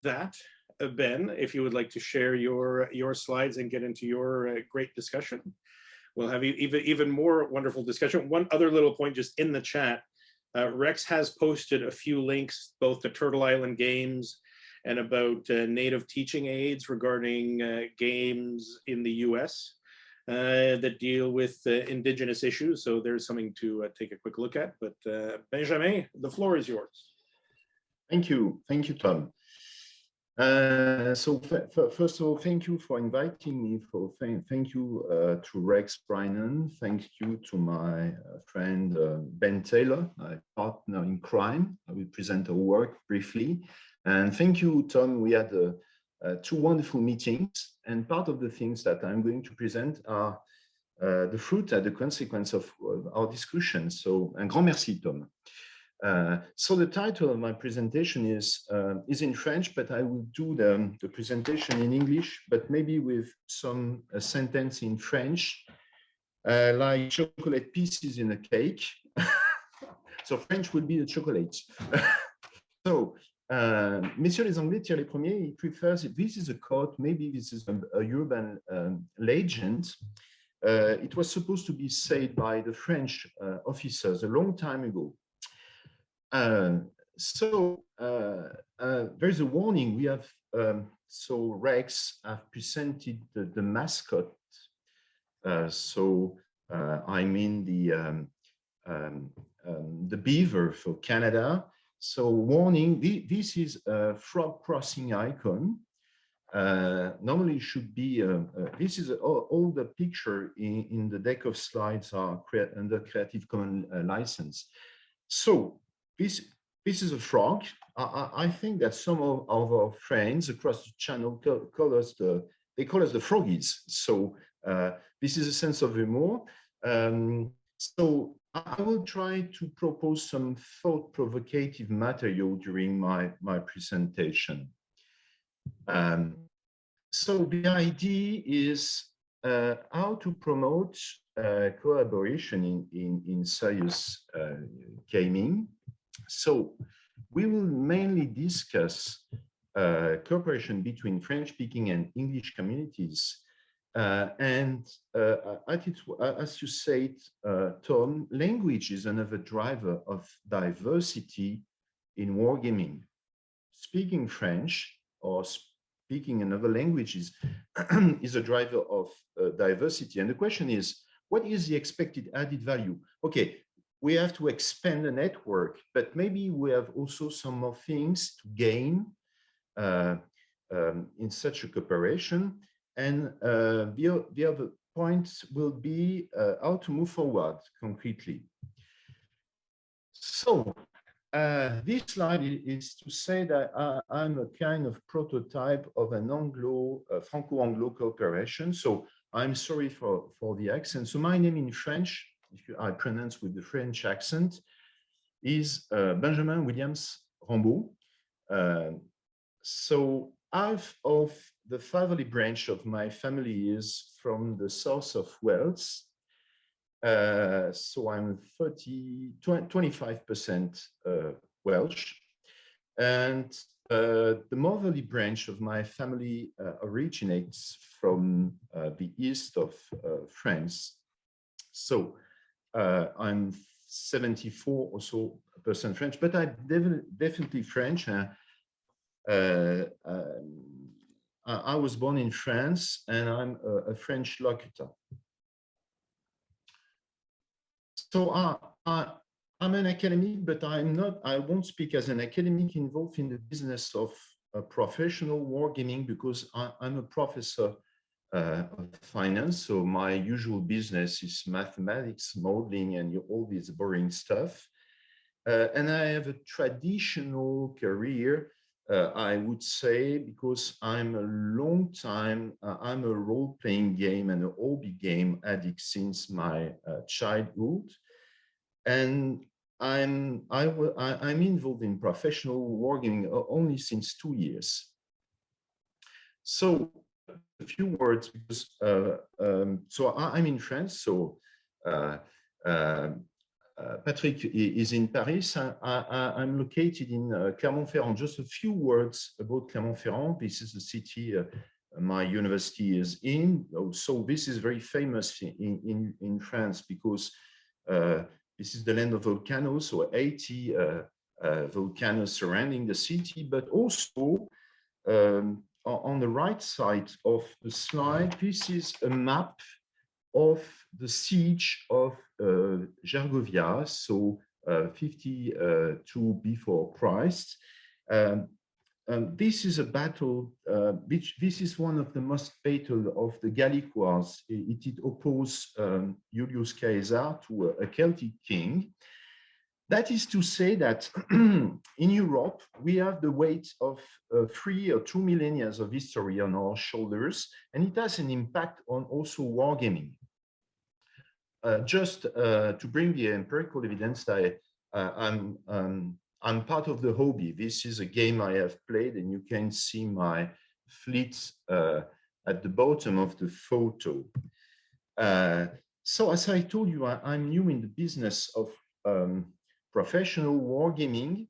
that, Ben, if you would like to share your slides and get into your great discussion, we'll have even more wonderful discussion. One other little point just in the chat, Rex has posted a few links, both to Turtle Island Games and about native teaching aids regarding games in the US that deal with Indigenous issues. So there's something to take a quick look at. But Benjamin, the floor is yours. Thank you, Tom. So first of all, thank you for inviting me. Thank you to Rex Brynan. Thank you to my friend Ben Taylor, my partner in crime. I will present our work briefly. And thank you, Tom. We had two wonderful meetings, and part of the things that I'm going to present are the fruit and the consequence of our discussion. So, un grand merci, Tom. So the title of my presentation is in French, but I will do the presentation in English, but maybe with some sentence in French, like chocolate pieces in a cake. So French would be the chocolate. So, Messieurs les Anglais tirent les premiers, he prefers it. This is a quote, maybe this is a urban legend. It was supposed to be said by the French officers a long time ago. There's a warning. We have, so Rex have presented the mascot. I mean the beaver for Canada. So warning, this is a frog crossing icon. Normally should be, this is all the picture in the deck of slides are under Creative Commons license. So this is a frog. I think that some of our friends across the channel call us the froggies. So this is a sense of humor. So I will try to propose some thought-provocative material during my presentation. So the idea is how to promote collaboration in serious gaming. So we will mainly discuss cooperation between French-speaking and English communities. As you said, Tom, language is another driver of diversity in wargaming. Speaking French or speaking another languages is a driver of diversity. And the question is, what is the expected added value? Okay, we have to expand the network, but maybe we have also some more things to gain in such a cooperation. And the other point will be how to move forward concretely. So this slide is to say that I'm a kind of prototype of an Franco-Anglo cooperation. So I'm sorry for the accent. So my name in French, if I pronounce with the French accent, is Benjamin Williams-Rambaud. So half of the family branch of my family is from the south of Wales. So I'm 25% Welsh. And the motherly branch of my family originates from the east of France. So I'm 74 or so percent French, but I'm definitely French. I was born in France and I'm a French locutor. So I'm an academic, but I won't speak as an academic involved in the business of professional wargaming because I'm a professor of finance. So my usual business is mathematics, modeling, and all this boring stuff. And I have a traditional career, I would say, because I'm a long time, I'm a role-playing game and a hobby game addict since my childhood. And I'm involved in professional wargaming only since 2 years. So a few words, because so I'm in France. So Patrick is in Paris. I'm located in Clermont-Ferrand. Just a few words about Clermont-Ferrand. This is the city my university is in. So this is very famous in France because this is the land of volcanoes, so 80 volcanoes surrounding the city, but also on the right side of the slide, this is a map of the siege of Gergovia, so 52 before Christ. This is a battle, this is one of the most fatal of the Gallic Wars. It opposed Julius Caesar to a Celtic king. That is to say that in Europe, we have the weight of 3 or 2 millennia of history on our shoulders, and it has an impact on also wargaming. Just to bring the empirical evidence, I'm part of the hobby. This is a game I have played, and you can see my fleet at the bottom of the photo. So as I told you, I'm new in the business of professional wargaming,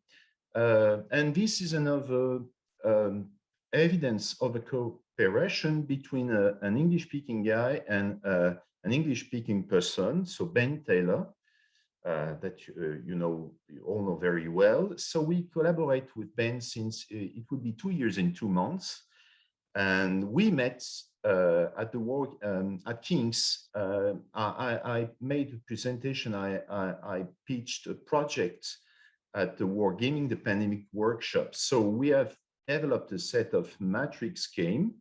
and this is another evidence of a cooperation between an English-speaking guy and an English-speaking person, so Ben Taylor, that you all know very well. So we collaborate with Ben since it would be 2 years and 2 months, and we met at the work at King's. I made a presentation. I pitched a project at the Wargaming the Pandemic workshop. So we have developed a set of matrix game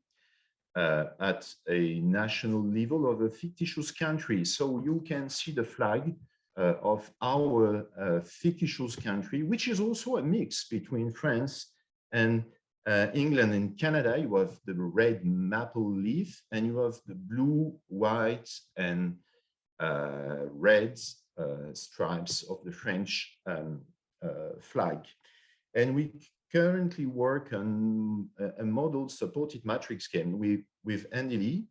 at a national level of a fictitious country. So you can see the flag of our fictitious country, which is also a mix between France and England and Canada. You have the red maple leaf, and you have the blue, white, and red stripes of the French flag. And we currently work on a model-supported matrix game with Andy Lee,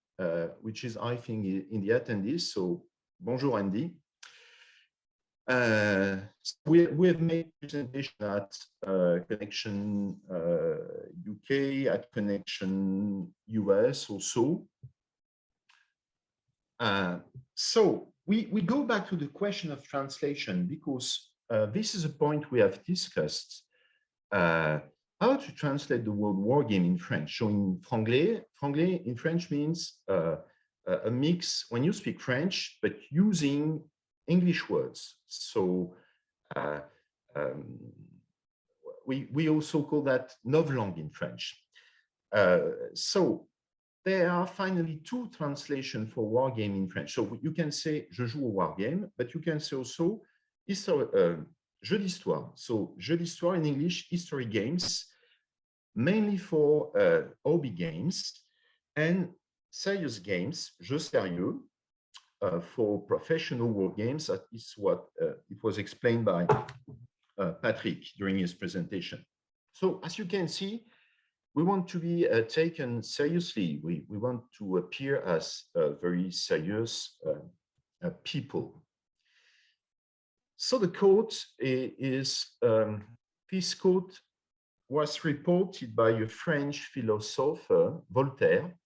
which is, I think, in the attendees. So, bonjour, Andy. We have made presentation at Connection UK, at Connection US also. So we go back to the question of translation, because this is a point we have discussed. How to translate the word wargame in French. So in franglais, franglais in French means a mix when you speak French, but using English words. So we also call that novlangue in French. So there are finally 2 translations for wargame in French. So you can say je joue au wargame, but you can say also jeu d'histoire. So jeu d'histoire in English, history games, mainly for hobby games, and serious games, jeux sérieux, for professional war games. That is what it was explained by Patrick during his presentation. So as you can see, we want to be taken seriously. We want to appear as very serious people. So the quote is, this quote was reported by a French philosopher, Voltaire.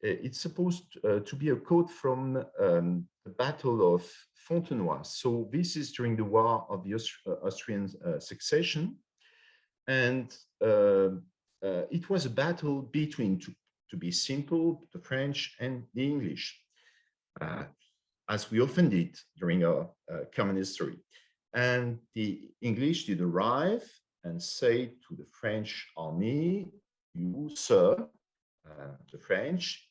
It's supposed to be a quote from the Battle of Fontenoy. So this is during the War of the Austrian Succession. And it was a battle between, to be simple, the French and the English, as we often did during our common history. And the English did arrive and say to the French army, you, sir, the French,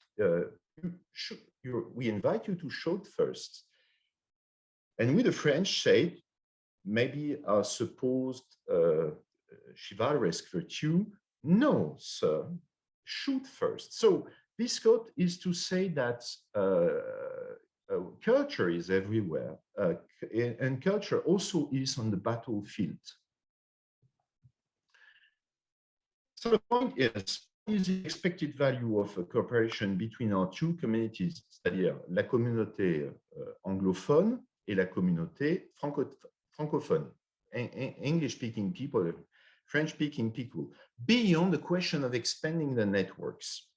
we invite you to shoot first. And we, the French, said, maybe our supposed chivalrous virtue, no, sir, shoot first. So this quote is to say that culture is everywhere, and culture also is on the battlefield. So the point is the expected value of a cooperation between our 2 communities, c'est-à-dire la communauté anglophone et la communauté francophone, English-speaking people, French-speaking people, beyond the question of expanding the networks.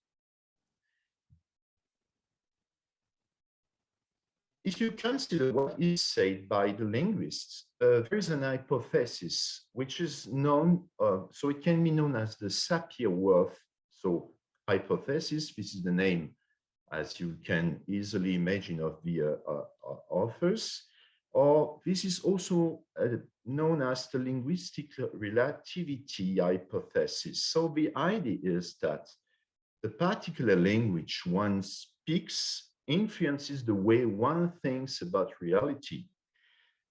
If you consider what is said by the linguists, there is an hypothesis which is known, so it can be known as the Sapir-Whorf. So hypothesis, this is the name, as you can easily imagine, of the authors, or this is also known as the linguistic relativity hypothesis. So the idea is that the particular language one speaks influences the way one thinks about reality.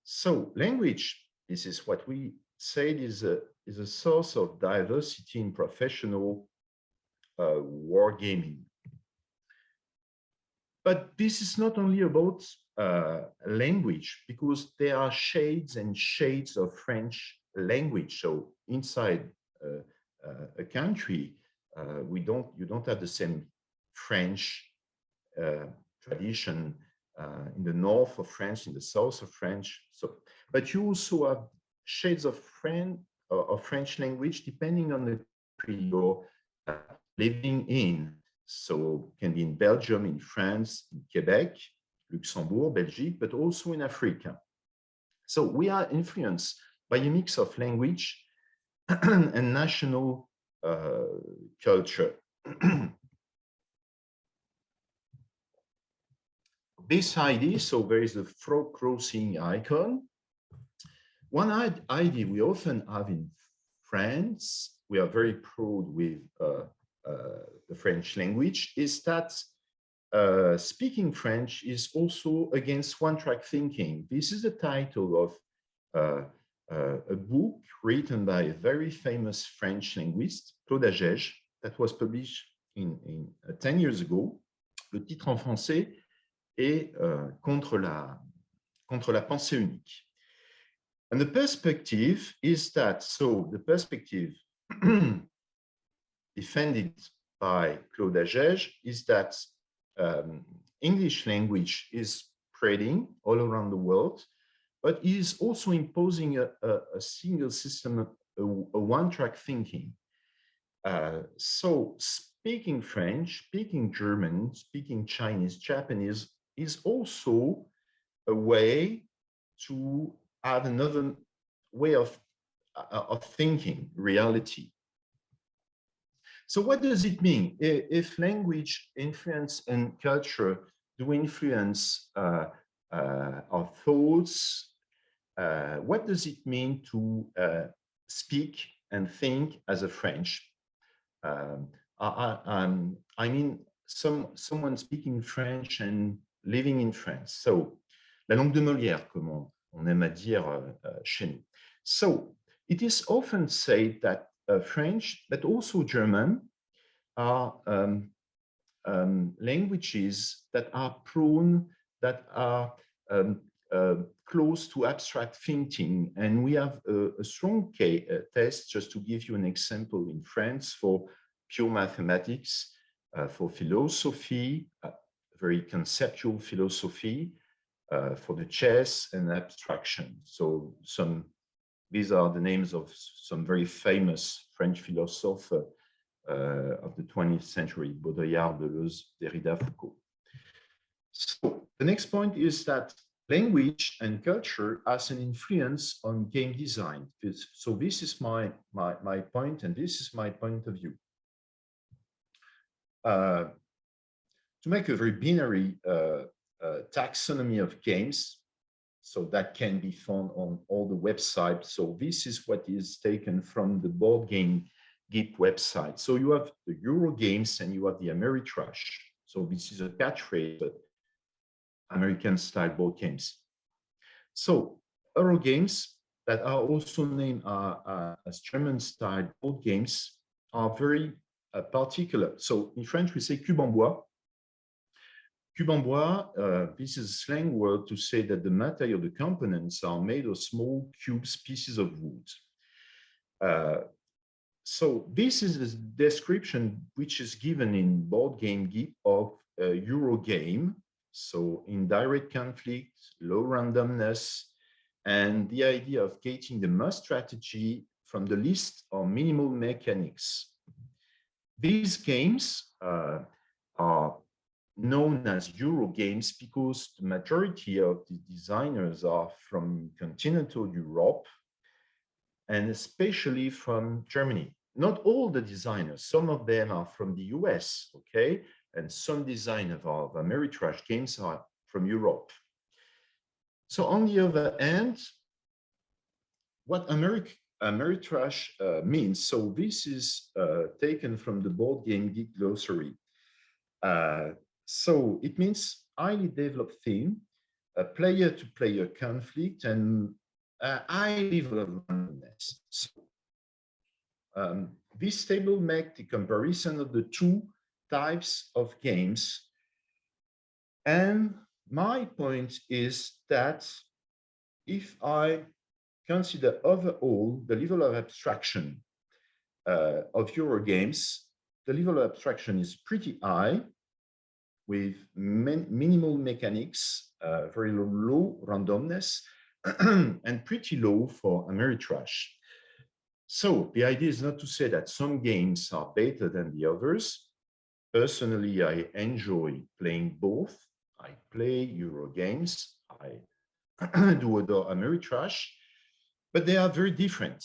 So language, this is what we said, is a source of diversity in professional wargaming. But this is not only about language, because there are shades and shades of French language. So inside a country, you don't have the same French tradition in the north of France, in the south of France. So, but you also have shades of French language depending on the country you're living in. So it can be in Belgium, in France, in Quebec, Luxembourg, Belgium, but also in Africa. So we are influenced by a mix of language and national culture. This idea, so there is the frog crossing icon. One idea we often have in France, we are very proud with the French language, is that speaking French is also against one-track thinking. This is the title of a book written by a very famous French linguist, Claude Agege, that was published in 10 years ago. Le titre en français est contre la pensée unique. And the perspective is that, so the perspective defended by Claude Agege is that English language is spreading all around the world, but is also imposing a single system, a one-track thinking. So speaking French, speaking German, speaking Chinese, Japanese is also a way to add another way of thinking reality. So what does it mean? If language, influence, and culture do influence our thoughts, what does it mean to speak and think as a French? I mean, someone speaking French and living in France. So, la langue de Molière, comme on aime à dire chez nous. So, it is often said that French, but also German, are languages that are prone, that are close to abstract thinking. And we have a strong test, just to give you an example, in France for pure mathematics, for philosophy, very conceptual philosophy, for the chess and abstraction. So these are the names of some very famous French philosophers of the 20th century, Baudrillard, Deleuze, Derrida, Foucault. So the next point is that language and culture has an influence on game design. So this is my point, and this is my point of view. To make a very binary taxonomy of games, so that can be found on all the websites. So this is what is taken from the Board Game Geek website. So you have the Euro games and you have the Ameritrash. So this is a catchphrase, but American-style board games. So Euro games that are also named as German-style board games are very particular. So in French, we say cube en bois. Cube en bois, this is a slang word to say that the material, the components are made of small cubes, pieces of wood. So this is the description which is given in Board Game Geek of a Euro game. So indirect conflict, low randomness, and the idea of getting the most strategy from the least or minimal mechanics. These games are known as Euro games because the majority of the designers are from continental Europe and especially from Germany. Not all the designers, some of them are from the US, okay? And some designers of Ameritrash games are from Europe. So on the other hand, what Ameritrash means, so this is taken from the Board Game Geek glossary. So it means highly developed theme, a player-to-player conflict, and a high level of randomness. So, this table makes the comparison of the two types of games. And my point is that if I consider overall the level of abstraction of Euro games, the level of abstraction is pretty high with minimal mechanics, very low randomness, and pretty low for Ameritrash. So the idea is not to say that some games are better than the others. Personally, I enjoy playing both. I play Euro games. I do adore Ameritrash, but they are very different.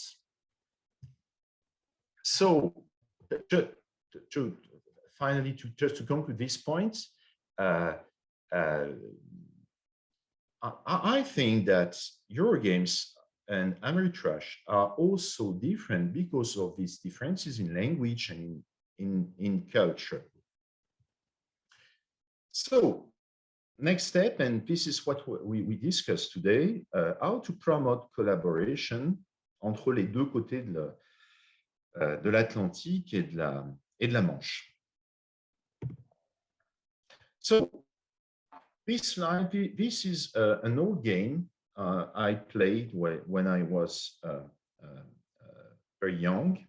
So finally, just to conclude this point, I think that Euro games and Ameritrash are also different because of these differences in language and in culture. So next step, and this is what we discussed today, how to promote collaboration entre les deux côtés de l'Atlantique et de la Manche. So this slide, this is an old game I played when I was very young,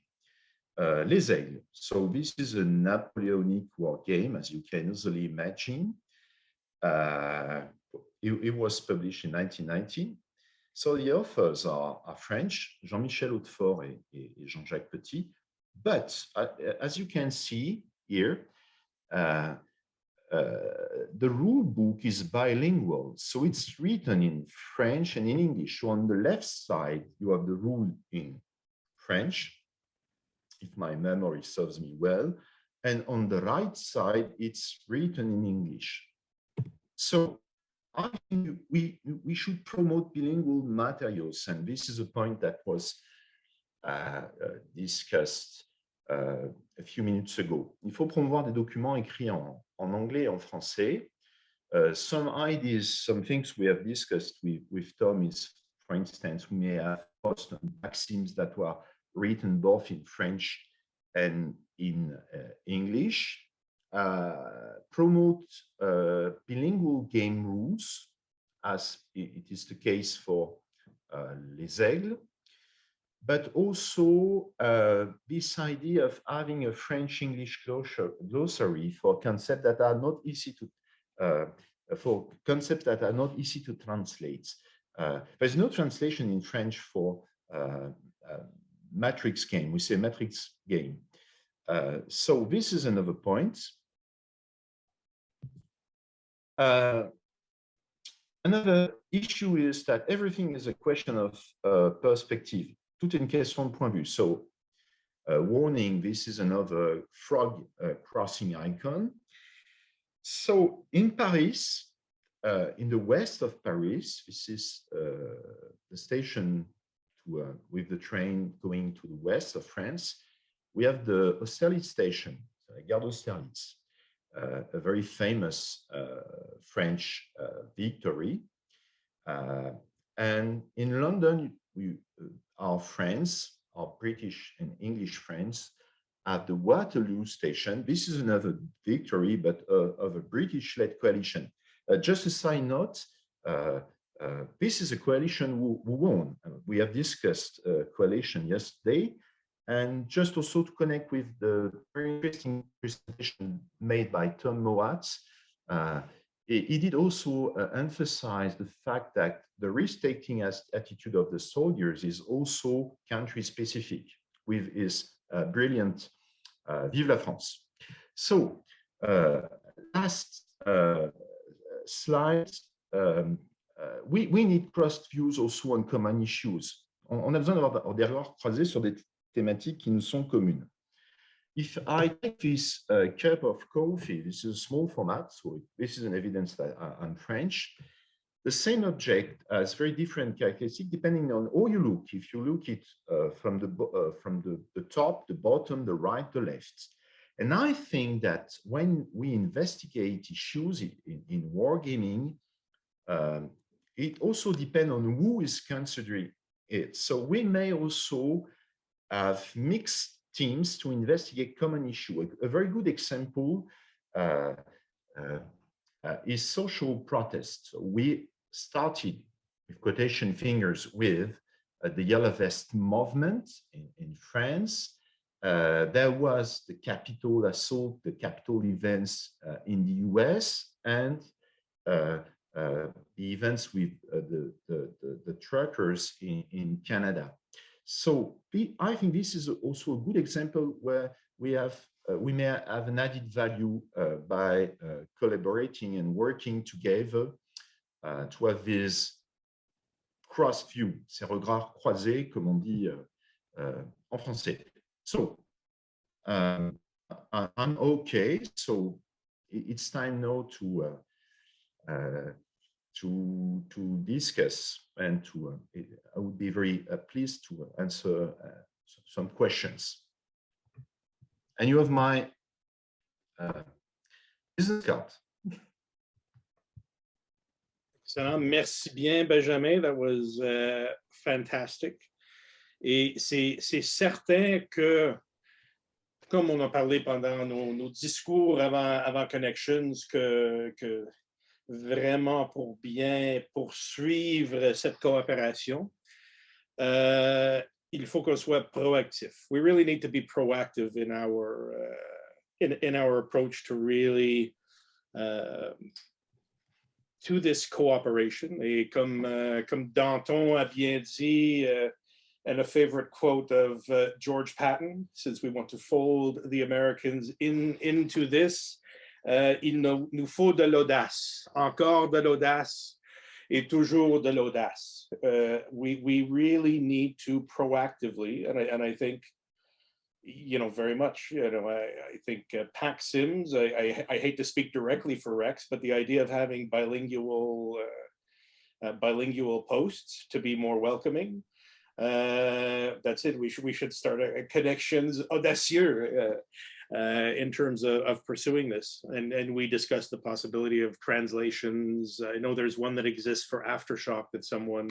Les Aigles. So this is a Napoleonic war game, as you can easily imagine. It was published in 1919. So the authors are French, Jean-Michel Hautefort et Jean-Jacques Petit. But as you can see here, the rule book is bilingual, so it's written in French and in English. So on the left side, you have the rule in French, if my memory serves me well, and on the right side, it's written in English. So I think we should promote bilingual materials, and this is a point that was discussed a few minutes ago. Il faut promouvoir des documents écrits en anglais et en français. Some ideas, some things we have discussed with Tom is, for instance, we may have post maxims that were written both in French and in English. Promote bilingual game rules, as it is the case for Les Aigles. But also this idea of having a French-English glossary for concepts that are not easy to translate. There's no translation in French for matrix game. We say matrix game. So this is another point. Another issue is that everything is a question of perspective. Tout est une question de point de vue. So, warning, this is another frog crossing icon. So, in Paris, in the west of Paris, this is the station with the train going to the west of France. We have the Austerlitz station, Gare d'Austerlitz, a very famous French victory. And in London, our friends, our British and English friends, at the Waterloo station. This is another victory, but of a British-led coalition. Just a side note, this is a coalition who won. We have discussed coalition yesterday. And just also to connect with the very interesting presentation made by Tom Moat, he did also emphasize the fact that the risk-taking attitude of the soldiers is also country-specific, with his brilliant Vive la France. So, last slide, we need crossed views also on common issues. On a besoin d'avoir des regards croisés sur des thématiques qui nous sont communes. If I take this cup of coffee, this is a small format, so this is an evidence that I'm French. The same object has very different characteristics depending on how you look. If you look it from the top, the bottom, the right, the left. And I think that when we investigate issues in wargaming, it also depends on who is considering it. So we may also have mixed teams to investigate common issue. A very good example is social protest. We started, with quotation fingers, with the Yellow Vest movement in France. There was the Capitol assault, the Capitol events in the US, and the events with the truckers in Canada. So I think this is also a good example where we may have an added value by collaborating and working together to have this cross view, ces regards croisés, comme on dit en français. So I'm okay. So it's time now to discuss and I would be very pleased to answer some questions. And you have my business card. Excellent. Merci bien, Benjamin. That was fantastic. Et c'est certain que, comme on a parlé pendant nos discours avant Connections, que vraiment pour bien poursuivre cette coopération, il faut qu'on soit proactif. We really need to be proactive in our approach to really to this cooperation. Et comme Danton a bien dit, and a favorite quote of George Patton, since we want to fold the Americans into this, il nous faut de l'audace, encore de l'audace, et toujours de l'audace. We really need to proactively, and I think, very much, I think Pax Sims, I hate to speak directly for Rex, but the idea of having bilingual posts to be more welcoming, that's it. We should start a Connections audacieux in terms of pursuing this. And we discussed the possibility of translations. I know there's one that exists for Aftershock that someone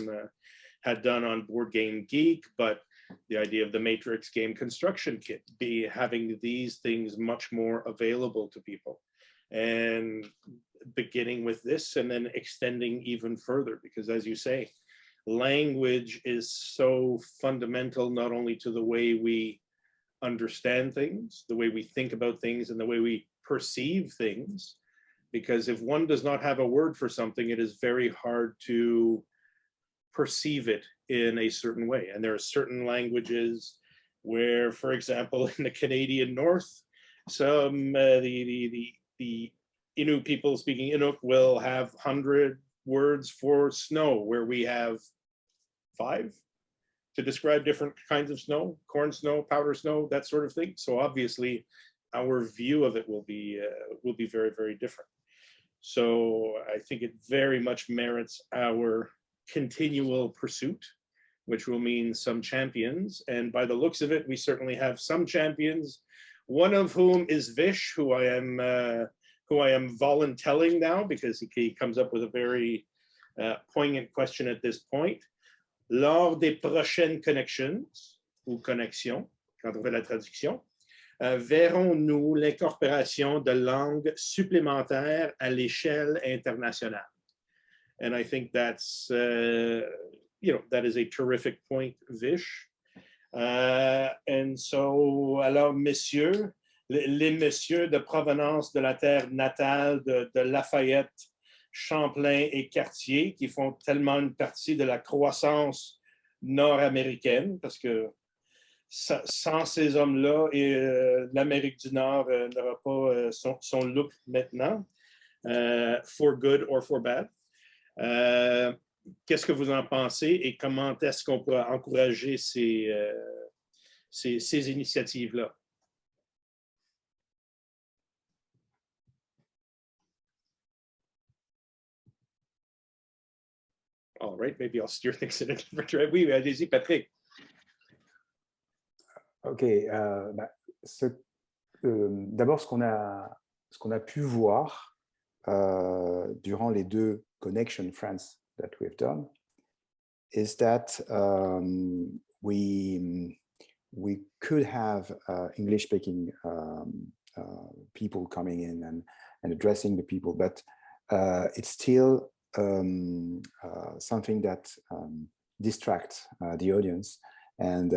had done on Board Game Geek, but the idea of the Matrix game construction kit, having these things much more available to people, and beginning with this and then extending even further, because as you say, language is so fundamental, not only to the way we understand things, the way we think about things, and the way we perceive things, because if one does not have a word for something, it is very hard to perceive it in a certain way. And there are certain languages where, for example, in the Canadian North, some the Innu people speaking Inuk will have 100 words for snow, where we have 5 to describe different kinds of snow, corn snow, powder snow, that sort of thing. So obviously our view of it will be very, very different. So I think it very much merits our continual pursuit, which will mean some champions. And by the looks of it, we certainly have some champions, one of whom is Vish, who I am voluntelling now, because he comes up with a very poignant question at this point. Lors des prochaines connections, ou connexions, quand on fait la traduction, verrons-nous l'incorporation de langues supplémentaires à l'échelle internationale? And I think that's, that is a terrific point, Vish. And so, alors, messieurs, les messieurs de provenance de la terre natale de Lafayette, Champlain et Cartier, qui font tellement une partie de la croissance nord-américaine, parce que sans ces hommes-là, l'Amérique du Nord n'aura pas son look maintenant, for good or for bad. Qu'est-ce que vous en pensez et comment est-ce qu'on peut encourager ces initiatives-là? All right, maybe I'll steer things in a different direction. Oui, allez-y, Patrick. Ok, d'abord ce qu'on a pu voir durant les 2 Connection France that we've done is that we could have English-speaking people coming in and addressing the people, but it's still something that distracts the audience. And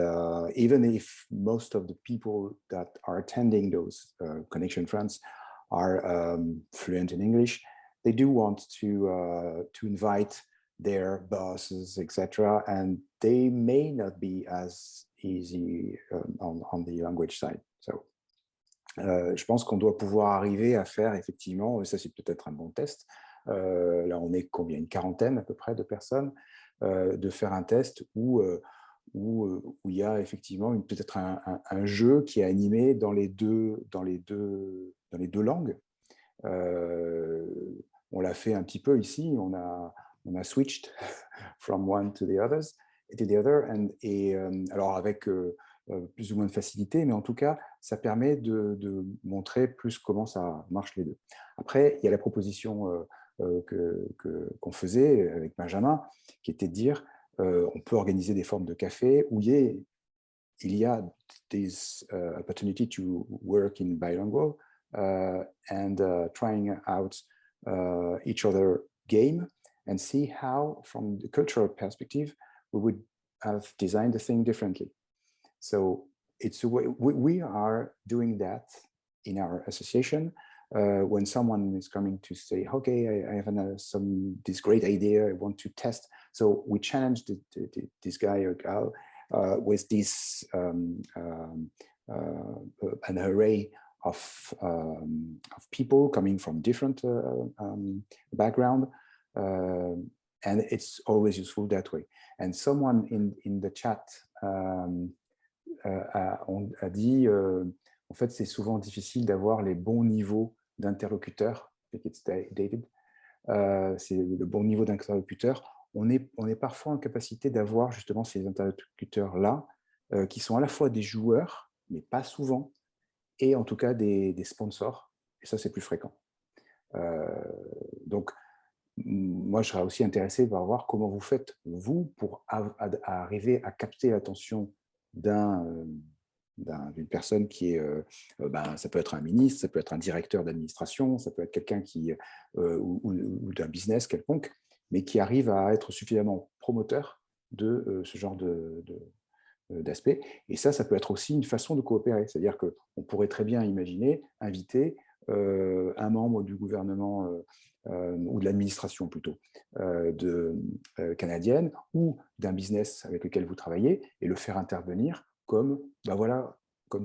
even if most of the people that are attending those Connection France are fluent in English, they do want to invite their bosses, etc. And they may not be as easy on the language side. So, je pense qu'on doit pouvoir arriver à faire effectivement, et ça c'est peut-être un bon test, là on est combien, une quarantaine à peu près de personnes, de faire un test où il y a effectivement peut-être un jeu qui est animé dans les deux langues. On l'a fait un petit peu ici, on a switched from one to the other, alors avec plus ou moins de facilité, mais en tout cas, ça permet de montrer plus comment ça marche les deux. Après, il y a la proposition qu'on faisait avec Benjamin, qui était de dire on peut organiser des formes de café où il y a this opportunity to work in bilingual and trying out each other game and see how, from the cultural perspective, we would have designed the thing differently. So it's a way, we are doing that in our association. When someone is coming to say, okay, I have this great idea, I want to test. So we challenge this guy or gal with this an array of people coming from different background, and it's always useful that way. And someone in the chat a dit, en fait, c'est souvent difficile d'avoir les bons niveaux d'interlocuteurs. I think it's dated. C'est le bon niveau d'interlocuteur. On est parfois en capacité d'avoir justement ces interlocuteurs-là qui sont à la fois des joueurs, mais pas souvent, et en tout cas des sponsors. Et ça, c'est plus fréquent. Donc, moi, je serais aussi intéressé par voir comment vous faites, vous, pour arriver à capter l'attention d'une personne qui est, ça peut être un ministre, ça peut être un directeur d'administration, ça peut être quelqu'un qui ou d'un business quelconque, mais qui arrive à être suffisamment promoteur de ce genre d'aspect. Et ça peut être aussi une façon de coopérer. C'est-à-dire qu'on pourrait très bien imaginer inviter un membre du gouvernement ou de l'administration plutôt canadienne ou d'un business avec lequel vous travaillez et le faire intervenir comme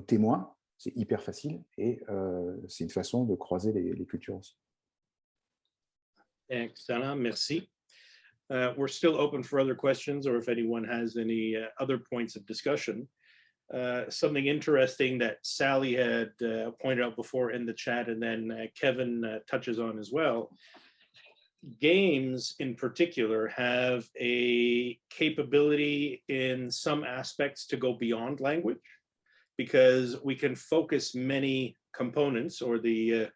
témoin. C'est hyper facile et c'est une façon de croiser les cultures aussi. Excellent, merci. We're still open for other questions or if anyone has any other points of discussion. Something interesting that Sally had pointed out before in the chat and then Kevin touches on as well. Games in particular have a capability in some aspects to go beyond language because we can focus many components or the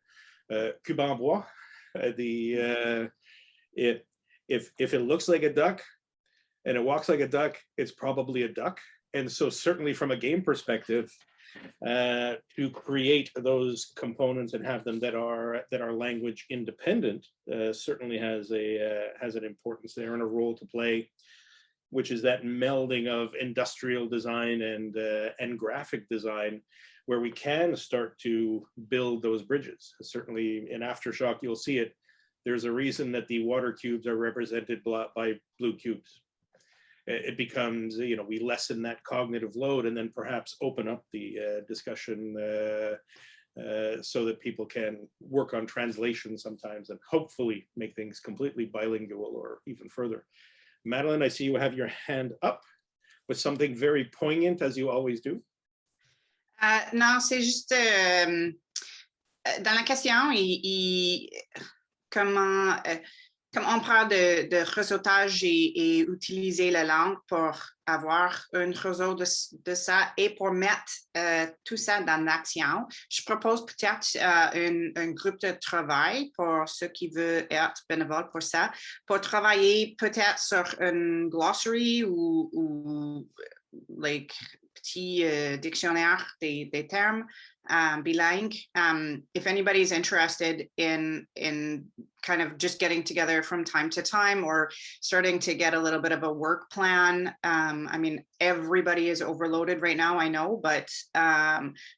cube en bois, if it looks like a duck and it walks like a duck, it's probably a duck. And so certainly from a game perspective, to create those components and have them that are language independent certainly has an importance there and a role to play, which is that melding of industrial design and graphic design, where we can start to build those bridges. Certainly in Aftershock, you'll see it. there's a reason that the water cubes are represented by blue cubes. It becomes, we lessen that cognitive load and then perhaps open up the discussion so that people can work on translation sometimes and hopefully make things completely bilingual or even further. Madeline, I see you have your hand up with something very poignant, as you always do. Non, c'est juste dans la question, comment on parle de réseautage et utiliser la langue pour avoir un réseau de ça et pour mettre tout ça dans l'action. Je propose peut-être un groupe de travail pour ceux qui veulent être bénévoles pour ça, pour travailler peut-être sur une glossary ou like petit dictionnaire des termes bilingues. If anybody's interested in kind of just getting together from time to time or starting to get a little bit of a work plan. I mean, everybody is overloaded right now, I know, but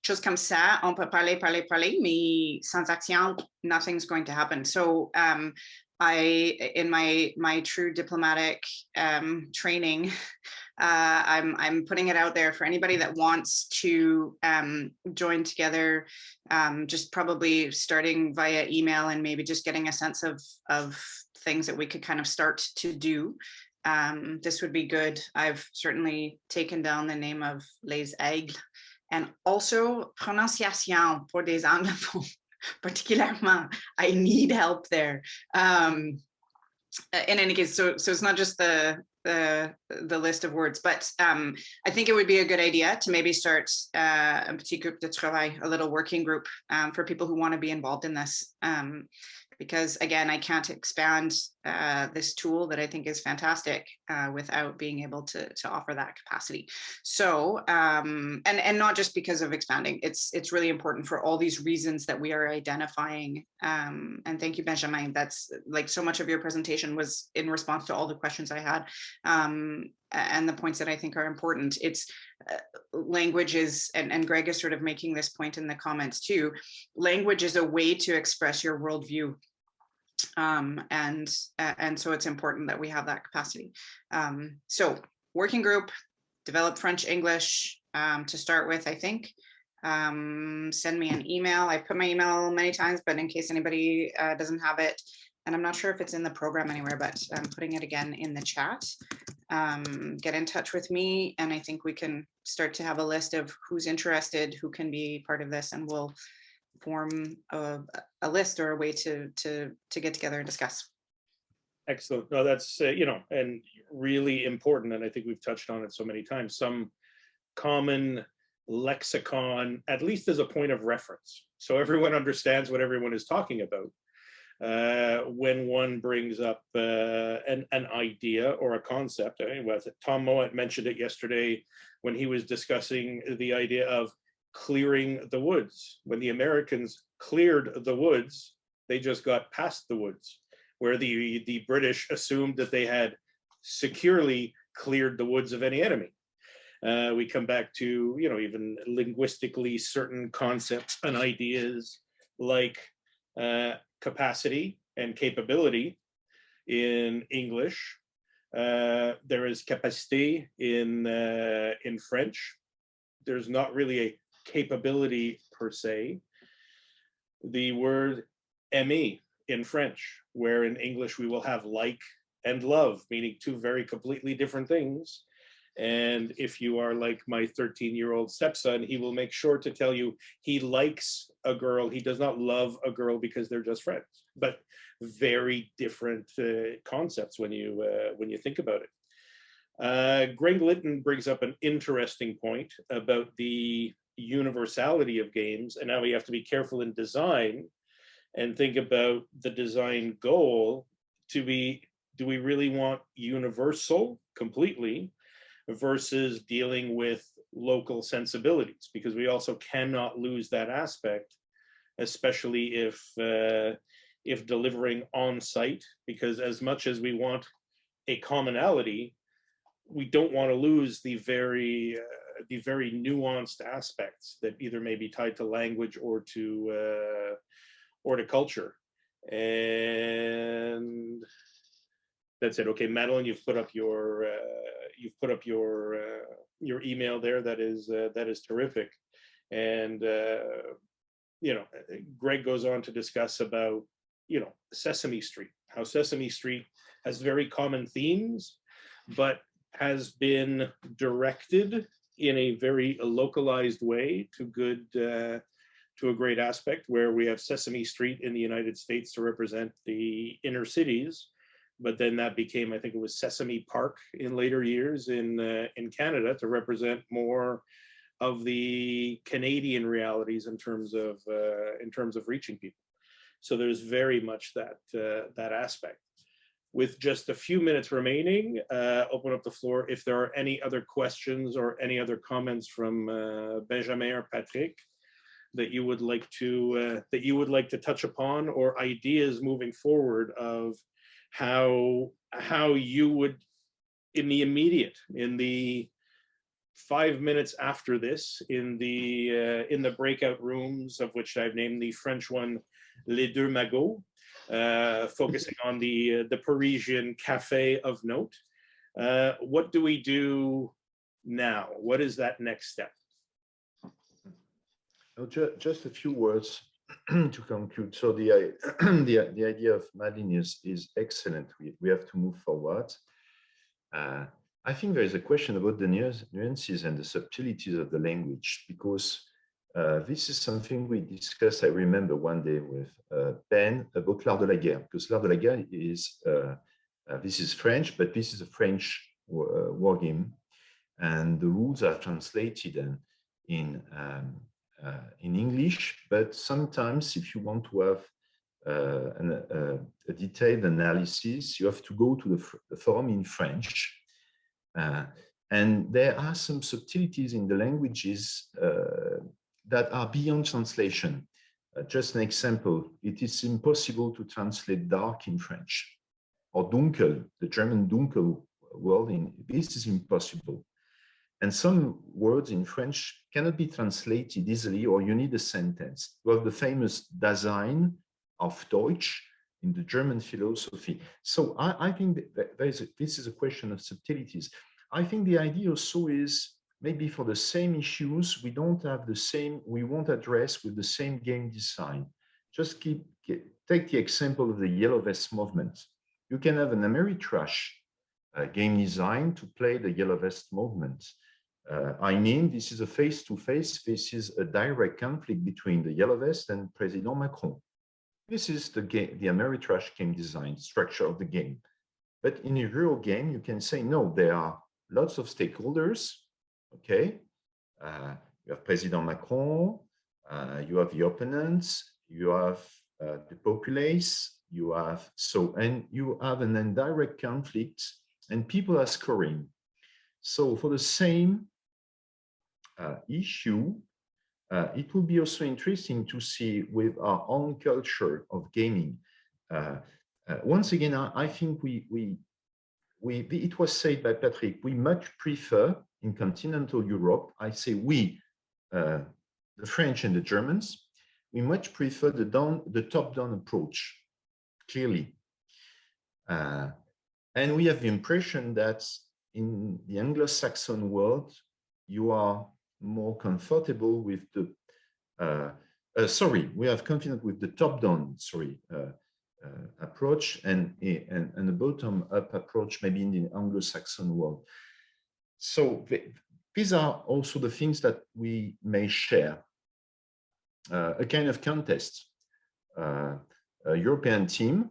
chose comme ça, on peut parler, mais sans action, nothing's going to happen. So in my true diplomatic training, I'm putting it out there for anybody that wants to join together, just probably starting via email and maybe just getting a sense of things that we could kind of start to do. This would be good. I've certainly taken down the name of Les Aigles and also prononciation pour des anglophones. Particularly, I need help there. In any case, so it's not just the list of words, but I think it would be a good idea to maybe start a petit groupe de travail, a little working group for people who want to be involved in this. Because again, I can't expand this tool that I think is fantastic without being able to offer that capacity. So, and not just because of expanding, it's really important for all these reasons that we are identifying. And thank you, Benjamin. That's like so much of your presentation was in response to all the questions I had and the points that I think are important. It's language is, and Greg is sort of making this point in the comments too, language is a way to express your worldview. And so it's important that we have that capacity. So working group, develop French, English to start with, I think. Send me an email. I've put my email many times, but in case anybody doesn't have it, and I'm not sure if it's in the program anywhere, but I'm putting it again in the chat. Get in touch with me, and I think we can start to have a list of who's interested, who can be part of this, and we'll form a list or a way to get together and discuss. Excellent. No, that's and really important, and I think we've touched on it so many times. Some common lexicon, at least as a point of reference, so everyone understands what everyone is talking about. When one brings up an idea or a concept. Tom Mowat mentioned it yesterday when he was discussing the idea of clearing the woods. When the Americans cleared the woods, they just got past the woods, where the British assumed that they had securely cleared the woods of any enemy. We come back to, even linguistically certain concepts and ideas like capacity and capability in English. There is capacité in French. There's not really a capability per se. The word aimer in French, where in English we will have like and love, meaning two very completely different things. And if you are like my 13-year-old stepson, he will make sure to tell you he likes a girl. He does not love a girl because they're just friends, but very different concepts when you think about it. Greg Litton brings up an interesting point about the universality of games, and now we have to be careful in design and think about the design goal to be, do we really want universal completely versus dealing with local sensibilities? Because we also cannot lose that aspect, especially if delivering on site, because as much as we want a commonality, we don't want to lose the very nuanced aspects that either may be tied to language or to culture. And that's it. Okay, Madeline, you've put up your your email there. That is terrific. And you know, Greg goes on to discuss about, you know, Sesame Street, how Sesame Street has very common themes, but has been directed in a very localized way to good, to a great aspect, where we have Sesame Street in the United States to represent the inner cities, but then that became, I think it was Sesame Park in later years in Canada to represent more of the Canadian realities in terms of reaching people. So there's very much that that aspect. With just a few minutes remaining, open up the floor if there are any other questions or any other comments from Benjamin or Patrick that you would like to touch upon, or ideas moving forward of how you would, in the immediate, in the 5 minutes after this, in the breakout rooms, of which I've named the French one Les Deux Magots, focusing on the Parisian cafe of note. What do we do now? What is that next step? Just a few words to conclude. So the idea of Madeline is excellent. We have to move forward. I think there is a question about the nuances and the subtleties of the language, because this is something we discussed, I remember one day with Ben about l'art de la guerre, because l'art de la guerre is, this is French, but this is a French war game, and the rules are translated in English, but sometimes if you want to have a detailed analysis, you have to go to the forum in French. And there are some subtleties in the languages that are beyond translation. Just an example, it is impossible to translate dark in French, or dunkel, the German dunkel word, this is impossible. And some words in French cannot be translated easily, or you need a sentence. You have the famous Dasein of Deutsch in the German philosophy. So I think that this is a question of subtleties. I think the idea also is maybe for the same issues, we won't address with the same game design. Just take the example of the Yellow Vest movement. You can have an Ameritrash game design to play the Yellow Vest movement. I mean, this is a face-to-face, this is a direct conflict between the Yellow Vest and President Macron. This is the Ameritrash game design structure of the game. But in a real game, you can say, no, there are lots of stakeholders, okay? You have President Macron, you have the opponents, you have the populace, and you have an indirect conflict, and people are scoring. So for the same issue, it will be also interesting to see with our own culture of gaming. Once again, I think it was said by Patrick, we much prefer in continental Europe, I say we, the French and the Germans, we much prefer the top-down approach, clearly. And we have the impression that in the Anglo-Saxon world, you are more comfortable with the, we are confident with the top-down, approach and the bottom-up approach, maybe in the Anglo-Saxon world. So these are also the things that we may share. A kind of contest, a European team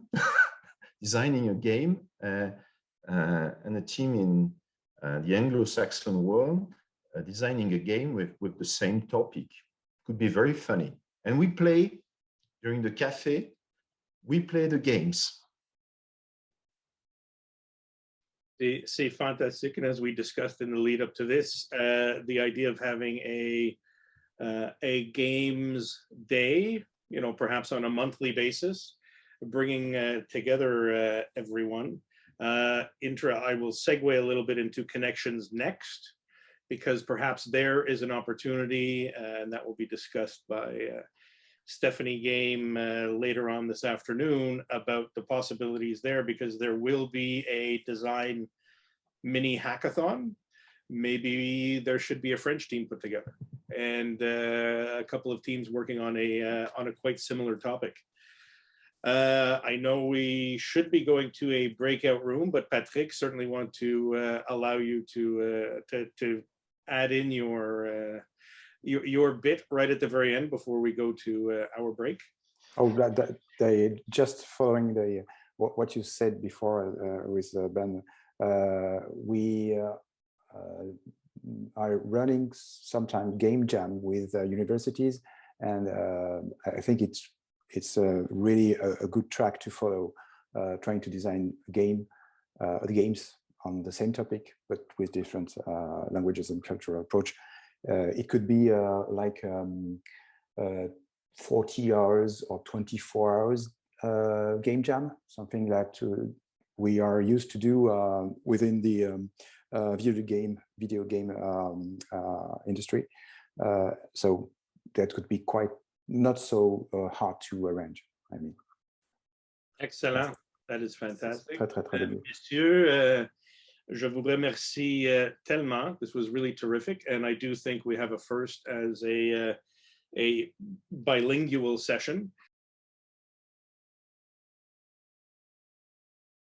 designing a game and a team in the Anglo-Saxon world designing a game with the same topic. Could be very funny. And we play during the cafe, we play the games. C'est fantastic. And as we discussed in the lead up to this, the idea of having a games day, you know, perhaps on a monthly basis, bringing together everyone. I will segue a little bit into connections next, because perhaps there is an opportunity, and that will be discussed by Stephanie game later on this afternoon about the possibilities there, because there will be a design mini hackathon. Maybe there should be a French team put together, and a couple of teams working on a quite similar topic. I know we should be going to a breakout room, but Patrick, certainly want to allow you to add in your bit right at the very end before we go to our break. Oh, just following what you said before with Ben, we are running sometimes game jam with universities, and I think it's really a good track to follow, trying to design the games on the same topic, but with different languages and cultural approach. It could be like 40 hours or 24 hours game jam, something like we are used to do within the video game industry. So that could be quite not so hard to arrange, I mean. Excellent. That is fantastic. Très, très, très bien. Messieurs, je vous remercie tellement. This was really terrific, and I do think we have a first as a bilingual session.